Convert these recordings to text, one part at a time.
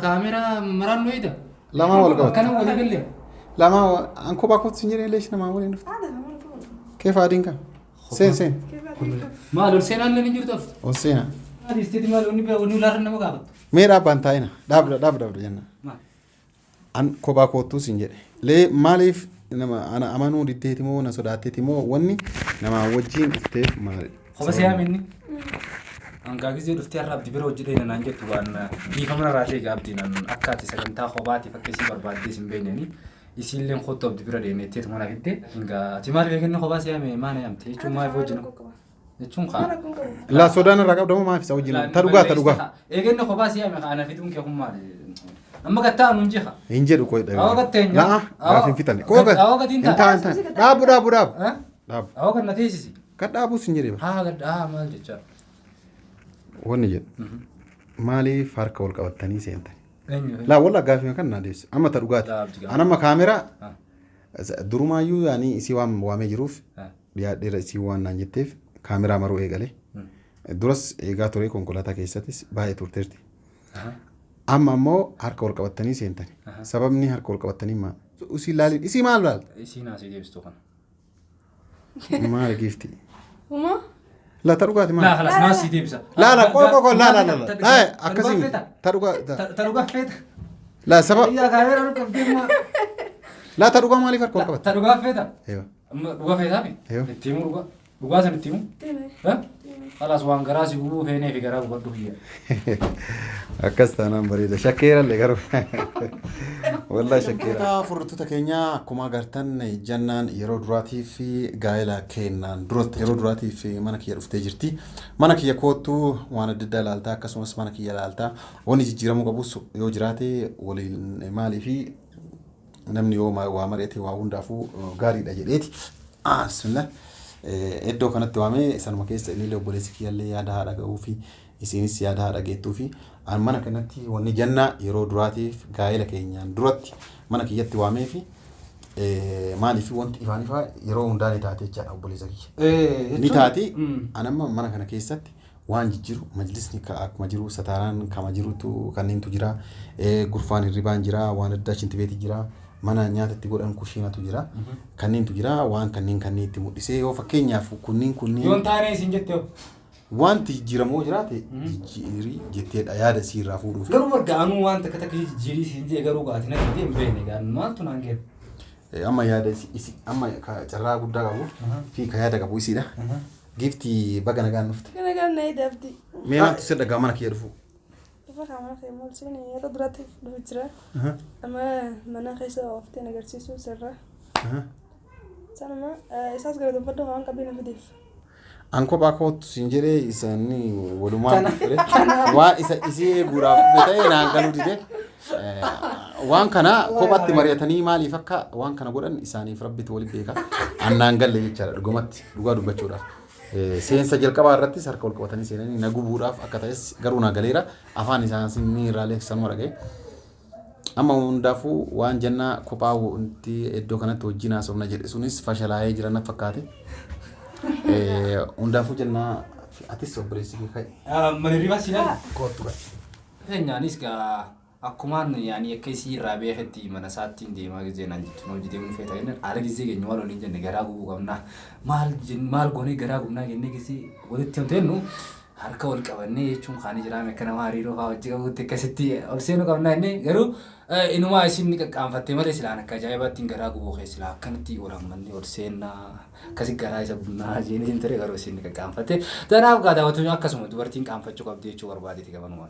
كاميرا مران ويدا لا ما ولا قبط كانوا ولا قلي لا ما أنكو باكوت سنجري ليش ما ولا نفط كيف هادينك سين ما لو سين اللي نجري تف وسينا هذه استدي ما لو نبي ونولار نمو قابط ميرا بانتاينا داب جنة أن كوباكوتو سنجري ليه ماليف أنا أمانو ديتي مو نسوداتي مو وني نما وجين افتيف مالي خبص يا مني أنك أجزي دفتر راب دبرو جدين نانجت وان يفهمنا راتي قابدين أن أكاتي سكنتا خباتي فكسي بربادي سنبيني يسيل لهم خطوب دبرو دين تيت منا كده إنك تمار بيجن خباس يا مي ما نيم تي شو ما يفوجنا يشون خا لا سودان الرقاب ده ما في سوجين تروقا يجن خباس يا مي أنا في دون كهم مال أما كتاه ننجحه إنجيل كوي ده أو كتاه لا عارفين في تاني كوي أو كتين انت داب داب أو كنتيجي كدابو سنجري قد مال جتشا ونجد مالي فرق والقوتني سنتني لا والله قافي كان ناديس اما تروقات انا ما كاميرا درومايو يعني سيوام وامي جروف يا دير سيوان نانجتيف كاميرا مرو ايغالي درس ايغا توري كونكولاتا كيساتيس باي تورتيرتي اما مو حرق والقوتني سنتني سببني حرق والقوتني ما اسي لالي اسي مال اسي ناسي ديبستوخن ما جيفتي وما لا تروقات ما لا خلاص ناسي ديبسا لا كو لا اكاسين تروقات فيت لا سبب يا كاميرا ركب ديما لا تروقات مالي فرق والقوت تروقات فيت ايوه روقات فيت ابي التيمو روقات التيمو ها خلاص وان غراسي بو فيني في غرا بدو هي اكستانا بريده شكيرا اللي غرو والله شكيرا فرتو تكينيا كوما غرتن جنان يرو دراتي في غايلا كينان دروت يرو دراتي في منك يرفته جرتي منك يكوتو وانا ددالالتا كسمس منك يلالتا وني جيرمو قبوس يو جراتي ولي مالي في نمني يوم وامريتي واوندافو غاري دجديتي بسم الله إدو كانت توامي سلمى كيس اللي لو بوليسكي اللي يا ده هذا وفي يسينيس يا ده هذا جيتو في أنا كنتي وني جنة يرو دراتي قايلة كينيان درات مانا كي يتوامي في مالي في وانت إيفاني فا يرو ونداني تاتي جا أو بوليسكي نتاتي أنا مانا كنا كيسات وان جيرو مجلس نكا مجرو ستاران كمجرو تو كنين تجرا غرفان الربان جرا وان الداشين تبيتي جرا mana nyaata itti godhan kushiina tu jira kanneen tu jira waan kanneen itti mudhisee yoo fakkeenyaaf kunniin yoon taane isin jettee wanti jijjiiramoo jiraate jijjiirii jetteedha yaada siirraa fuudhuuf garuu wargaanuu wanta takka jijjiirii isin jee garuu gaati na hin beekne gaan maaltu naan geef amma yaada isi amma carraa guddaa qabu fi ka yaada qabu isiidha gifti baga nagaan nufte nagaan na idabdi mee maaltu sedda gaamana kiyya dhufu فكرة مولسين يردرات في الفجرة أما مناخيسة وفتين أجرسيسو سرة سلام إساس قريدو بدو هان كابينة فديف أنكو باكوت سنجري إساني ولومان وان إسي غورا فتاة نانغالو ديدي وان كنا كوبات مريتني مالي فكا وان كنا قرن إساني فربي تولي بيكا أن نانغال لي يجار رغمت رغا دبچورا سين سجل كبار رتي سركول كوتاني سينني نغو بوراف أكتاس غرونا غليرا أفاني سانسيني رالك سنورا جاي أما وندافو وان جنة كوباو انتي إدو كانت وجينا سونا جل سونيس فشلاي جرانا فكاتي وندافو جنة أتيس وبريسي كاي مريبا سينا كوتو هنيا نيسكا أكمان يعني كيسي رابع هتي من ساعتين دي ما جزء نانجي تنو جدي من فيتا إن على جزء جنوا ولا نيجي نجراغو قمنا مال غني جراغو نا جنة كيسي ودي تيمتينو harka wal qabanne jechuun kan jiraame kana hariiroo haa wajji qabutti akkasitti ol seenu qabna inni garuu inumaa isin qaqqaanfattee malee silaan akka ajaa'ibaatti garaa gubuu keessa silaa akkanatti orammanni ol seenaa akkasi garaa isa bunnaa jeenii hin ture garuu isin qaqqaanfatte tanaaf gaadaawwatu akkasuma dubartiin qaanfachuu qabdi jechuu barbaadeeti qabanuma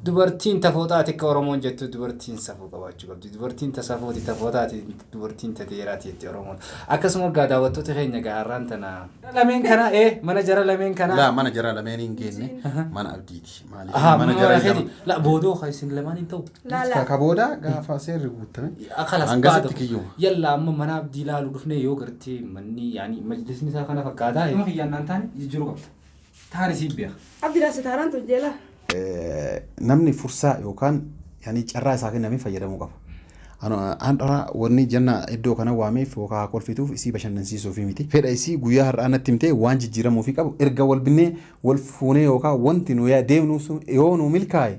dubartiin tafootaati akka Oromoon jettu dubartiin safuu qabaachuu qabdi dubartiin tasafuuti tafootaati dubartiin tateeraati jetti Oromoon akkasuma gaadaawwattoota keenya gaarraan tana lameen kana mana jara lameen kana la mana jara lameen hin geenne mana abdiiti maali mana jara la boodoo khaysin lamaan hin ta'u ka booda gaafa seerri guutame angasatti kiyyuma yalla amma mana abdii laalu dhufne yoo gartee manni yaani majlisni isaa kana fakkaataa ima kiyyannaan taane jijjiiruu qabda taane siibbiya abdii laasitaaraan tujjeela namni fursaa yookaan yani carraa isaa kennamee fayyadamuu qaba. Andara wanni janna iddoo kana waameef yookaan kolfituuf isii bashannansiisuuf miti. Fedha isii guyyaa har'aa natti himtee waan jijjiiramuu fi qabu erga wal binnee wal fuunee yookaan wanti nu deemnu sun yoo nu milkaa'e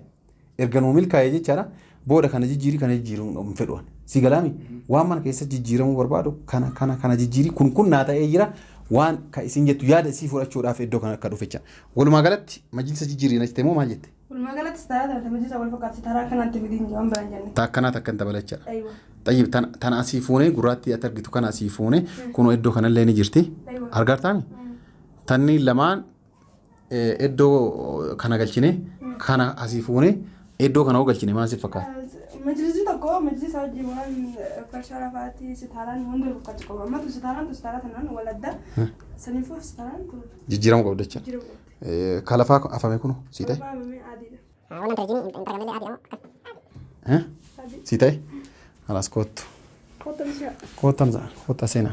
erga nu milkaa'e jechaadha booda kana jijjiiruu hin fedhu. Si galaami waan mana keessa jijjiiramuu barbaadu kana jijjiirii kun naa ta'ee jira waan ka isin jettu yaada isii fudhachuudhaaf iddoo kana akka dhufecha. Walumaa galatti majlisa jijjiirii na jettee moo maal jette? والمقالات استعادة المجلس أول فقط ترى كانت تبدين جوان برانجني. تاكنا تبلتشر. أيوة. طيب تنا أسيفوني قراتي أترقتو كنا أسيفوني كونوا إدو كنا اللي نجرتي. أيوة. أرجع تاني. تاني لمان إدو كنا قلتيني كنا أسيفوني إدو كنا وقلتيني ما أسيف فقط. مجلس تقوى مجلس أجيبان فرشارفاتي ستاران وندر بقتكوا ما تستاران تنان ولا ده سنفوف ستاران. جيرام قودتشر. كلافا أفهمي كونو سيتاي. وانا ترجمي انت كمان عادي ها سيتاي خلاص كوت كوت سينا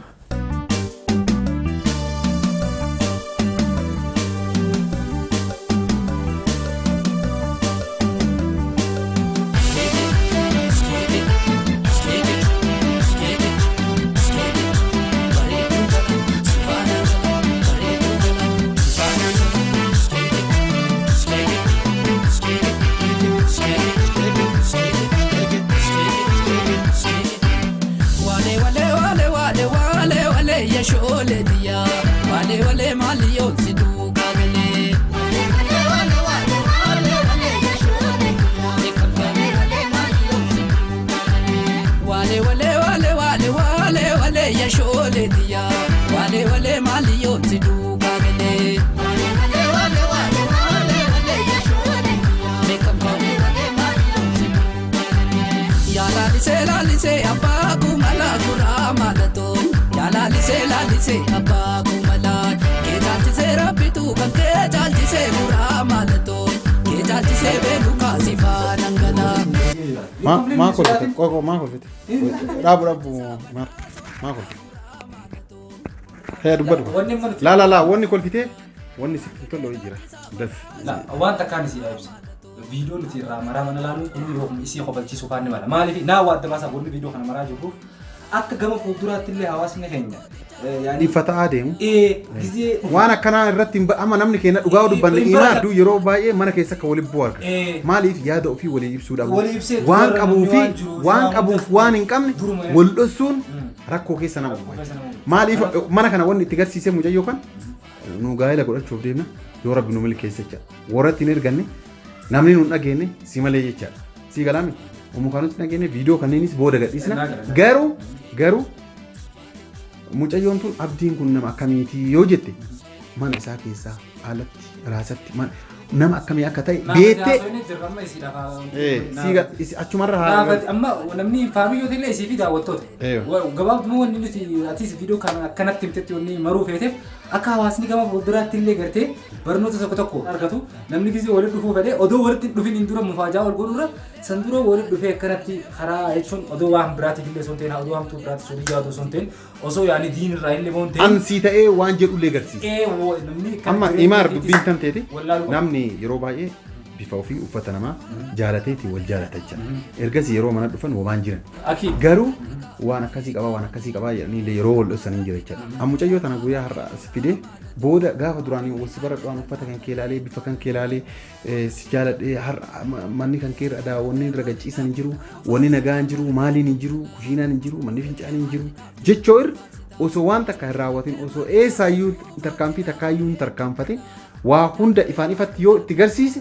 ما كلفت كوكو ما كلفت رابو ما كلفت هي دبر لا وني كلفتي وني سكتو لو يجرا بس لا وانت كان سي لايبس فيديو نتي رامرا من لانو كنو يوم يسي خبلتي سوفان مالا مالي في نا واد باسا وني فيديو خنا مرا جوف اك غم فودرات اللي حواسني هنيا يعني فتاه ديم غزي وانا كان رتم اما نمني كينا دغاو دبن ايما دو يرو باي مانا كيسا كولي بوارك مالي في يادو في ولي يبسو دابو وان قبو في وان قبو وان انقم ولدسون ركو كيسا نمو مالي مانا كان وني تغرسيسه مجيو كان نو غايلا غدل شوف دينا يو رب نو مل كيسا ورتي نرغني نمني نو نغيني سيمالي يچا سي غلامي ومخانوت نغيني فيديو كانينيس بودا غديسنا غارو mucayyoon tun abdiin kun nama akkamiiti yoo jette mana isaa keessaa alatti raasatti nama akkamii akka ta'e beettee achumarra haa amma namni faamiyyoota illee isii fi daawwattoota gabaabduma wanni nuti atiis viidiyoo kana akkanatti himtetti wanni maruu feeteef akka hawaasni gama fuulduraatti illee gartee barnoota tokko argatu namni gisee walitti dhufuu fedhe odoo walitti dhufin hin dura mufaajaa wal godhurra san dura walitti dhufee akkanatti karaa jechuun odoo waan biraatiif illee son ta'een odoo hamtuu biraatiif sun yaadu son ta'een osoo yaani diin irraa illee boon ta'een ansii ta'ee waan jedhu illee garsiisa namni amma imaar dubbiin tan ta'eeti namni yeroo baay'ee bifa ofii uffata namaa jaalateeti wal jaalatacha ergasii yeroo mana dhufan waan jiran garuu waan akkasii qabaa jedhanii yeroo wal dhossan hin jira jechuudha mucayyoo tana guyyaa har'a as fidee booda gaafa duraanii wal si baradhu'aan uffata kan kee ilaalee bifa kan kee ilaalee si jaaladhee har'a manni kan kee irra wanni irra gachiisan hin jiru wanni nagaa hin jiru maaliin hin jiru kushiinaan hin jiru manni fincaanii hin jiru jechoo osoo waan takka hin raawwatin osoo eessaayyuu tarkaanfii takkaayyuu hin tarkaanfatin waa hunda ifaan ifatti yoo itti garsiise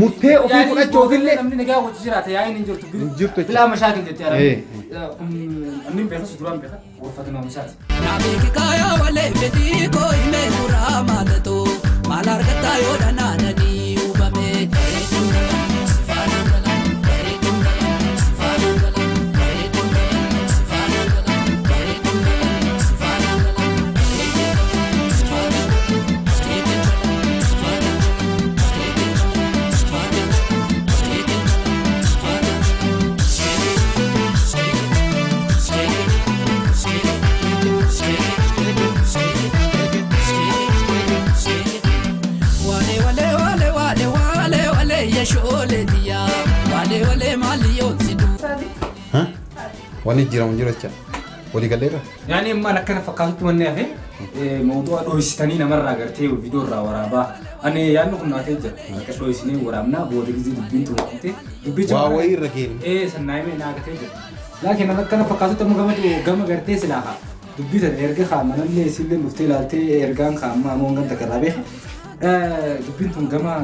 murtee ofii fudhachuuf illee namni nagaa hojii jiraate yaa'iin hin jirtu bilaa mashaakil jettee namni beekas duraan beekan uffata noomishaati. Nabeeki kaayaa walee fedhii koo himee muraa maalatoo maal argataa yoo dhanaananii hubame. Wale wale mali yonsi Wani jiramu jiracha. Wali galera. يعني ما أنا كنا فكرت من نافع موضوع دويستاني نمر راجرتي وفيديو راورابا أنا يعني كنا تيجر كدويسني ورامنا بود كذي دبين تروحتي دبين واوي رجيم. سنايمي ناقتيجر لكن أنا كنا فكرت تمو جم قرتي سلاها دبين الإرجع خامنا اللي سيل مفتي لالتي إرجع خام مونغن تكرابيه دبين تون جما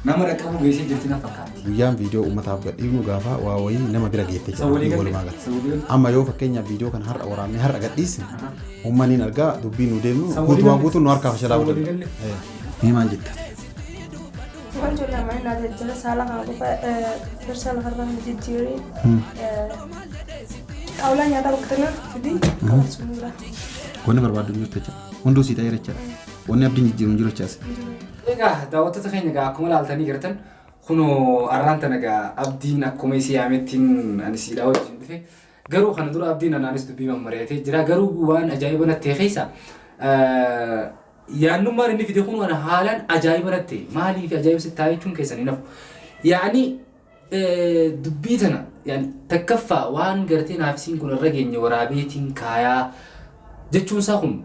نمر أكرم جيسي جرتنا فكرت. Guyaan viidiyoo uummataaf gadhiifnu gaafa waa wayii nama bira geette jira. Amma yoo fakkeenyaaf viidiyoo kan har'a waraabnee har'a gadhiisne uummanni argaa dubbii nu deemnu guutumaan guutuun nu harkaa fashalaa godhan. Himaan jetta. Waan jolaa mana naaf jala saala kan qofa firsa lafarraa hin jijjiirri. Xaawulaa nyaataa bakka tana fidii qabasuudha. Wanni barbaadu jirtu jecha hunduu sii ta'ee jecha wanni abdiin jijjiiruun jiru jechaas. Egaa daawwattoota keenya egaa akkuma ilaaltanii jirtan kuno arranta naga abdiin akkuma isii yaamettiin ani siidhaa wajjin dhufe garuu kana dura abdiin anaanis dubbii mammareetee jira garuu waan ajaa'iba natti keessa yaannummaan inni fide kun waan haalaan ajaa'iba natti maaliif ajaa'ibsitti jechuun keessanii nafu yaani dubbii tana yaani takkaffaa waan gartee naafisiin kun irra geenye waraabeetiin kaayaa jechuun isaa kun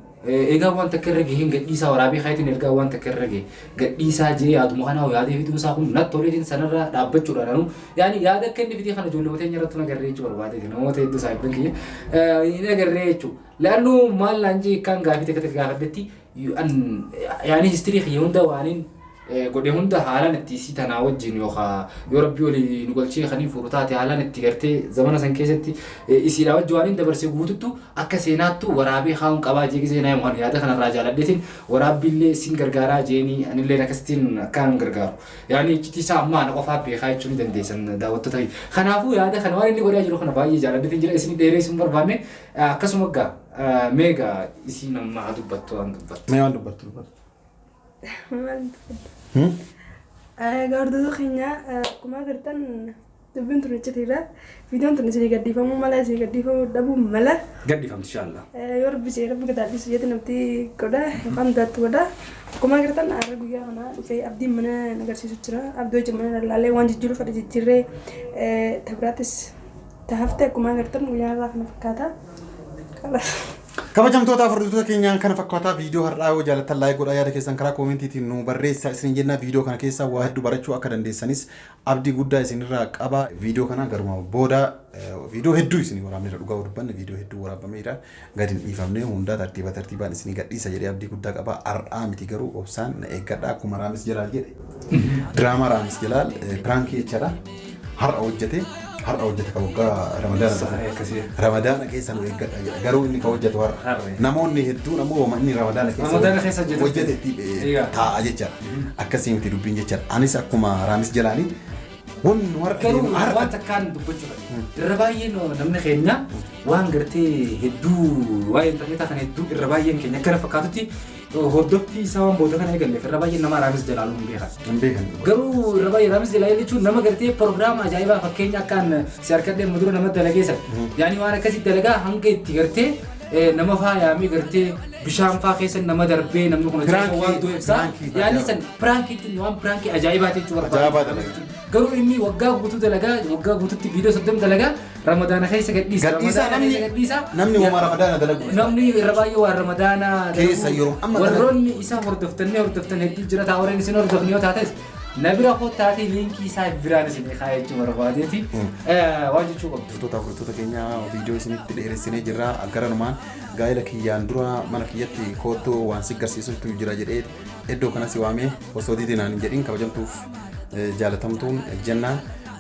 egaa waan takka irra gaheen gadhiisaa waraabee kaayitiin ergaa waan takka irra gahe gadhiisaa jee yaaduma kanaa yaadee fiduu isaa kun natti toleetiin sanarra dhaabbachuudhaan anu yaani yaada akka inni fidee kana ijoollee mateen irratti nagarree jechuu barbaadeeti namoota hedduu isaa ibban kiyya inni nagarree jechuu laannu maal laanjee kan gaafii takka takka gaafaddetti yaani histirii kiyya hunda waaniin godhe hunda haalaan itti isii tanaa wajjin yookaan yoo rabbii olii nu galchee kanii fuudhaate haalaan itti gartee zamana san keessatti isiidhaa wajji waan hin dabarsee guututtu akka seenaattu waraabee haa'uun qabaa jee gisee naa waan yaada kanarraa jaaladheetiin waraabbiillee sin gargaaraa jeenii anillee akkasittiin akkaan gargaaru yaani iccitii isaa ammaa ana qofaa beekaa jechuu ni dandeessan daawwattoota kanaafuu yaada kana waan inni godhaa jiru kana baay'ee jaaladheetiin jira isin dheeree isin barbaanne akkasuma gaa meegaa isin amma dubbattu waan dubbattu. Mee waan dubbattu dubbattu. Gaardota keenya akkuma agartan dubbiin tun ejjeteera. Viidiyoon tun isin gadhiifamuu mala isin gadhiifamuu dhabuu mala. Gadhiifamti inshallah. Yoo rabbisee rabbi gadhiisu jetti namti godha yookaan daatti godha. Akkuma agartan har'a guyyaa kana dhufee abdiin mana agarsiisu jira. Abdii hojii mana laallee waan jijjiiru fadhi jijjiirree tabiraatis tahafte akkuma agartan guyyaa irraa kana fakkaata. Kabajamtoota furditoota keenyaan kana fakkaataa viidiyoo har'aa yoo jaallattan laayik godhaa yaada keessan karaa koomentiitiin nu barreessaa isin jenna viidiyoo kana keessaa waa hedduu barachuu akka dandeessanis abdii guddaa isinirraa qaba viidiyoo kana garuma booda viidiyoo hedduu isin waraabneera dhugaa dubbanne viidiyoo hedduu waraabameera gadi dhiifamne hundaa tartiibaan isin gadhiisa jedhee abdii guddaa qaba har'aa miti garuu obsaan na eeggadha akkuma Raamis Jalaal jedhe diraamaa Raamis Jalaal piraankii jechaadha har'a hojjete har'a hojjete ka waggaa ramadaana keessa nu eeggadha garuu inni ka hojjetu har'a namoonni hedduun ammoo inni ramadaana keessa hojjete taa'a jechaadha akkasii miti dubbiin jechaadha anis akkuma Raamis Jalaali wanni garuu waan takkaan dubbachuudha irra baay'een namni keenya waan gartee hedduu waa'ee intarneetaa kana hedduu irra baay'een keenya akkana fakkaatutti hordoffii isaa waan booda kana eegalleef irra baay'een nama Raamis Jalaaluu hin beekan. Garuu irra baay'ee Raamis Jalaaluu jechuun nama gartee proogiraama ajaa'ibaa fakkeenya akkaan si harkadhee mudura nama dalageessa. Yaani waan akkasii dalagaa hanga itti gartee nama faayaamee gartee bishaan faa keessa nama darbee namni kun waan du'eefsaa yaani san piraankiitti waan pirankii ajaa'ibaati jechuudha. Garuu inni waggaa guutuu dalagaa waggaa guutuutti viidiyoo 30 dalagaa ramadaana keessa gadhiisa namni waan ramadaana dalagu namni irra baay'ee waan ramadaana keessa yeroo amma warroonni isaa hordoftan hedduu jira taa'uureen isin hordofni yoo taates nabira kottaati linkii isaa biraan isin kaa'ee jechuu barbaadeeti waan jechuu qabdu. Furtuuta keenya viidiyoo isinitti dheeressinee jirra agaranumaan gaa'ela kiyyaan dura mana kiyyatti koottoo waan si garsiisutu jira jedhee iddoo kanas waamee osoo diitinaan hin jedhin kabajamtuuf jaalatamtuun jennaan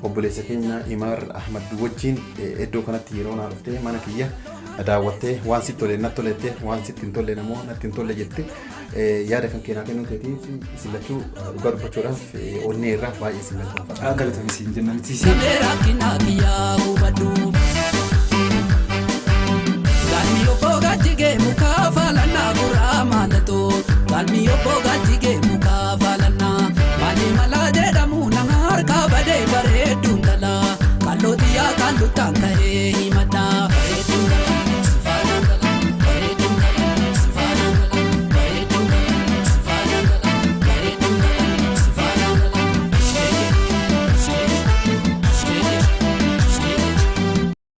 obboleessa keenya Imaar Ahmad wajjin iddoo kanatti yeroo naa dhuftee mana kiyya daawwattee waan sitti tolee natti tolettee waan sitti hin tolle namoo natti hin tolle jette yaada kan keenyaa kennuu keetiif isin lachuu dhugaa dubbachuudhaaf onnee irraa baay'ee isin lachuu galatoomii siin jennaan Sameera kinaabiyaa hubadhu. Galmi obbo Gajjigee mukaa faalannaa guraa maalatoo. Galmi obbo Gajjigee mukaa faalannaa. Maali malaa jedhamu nama harkaa badee bareedu.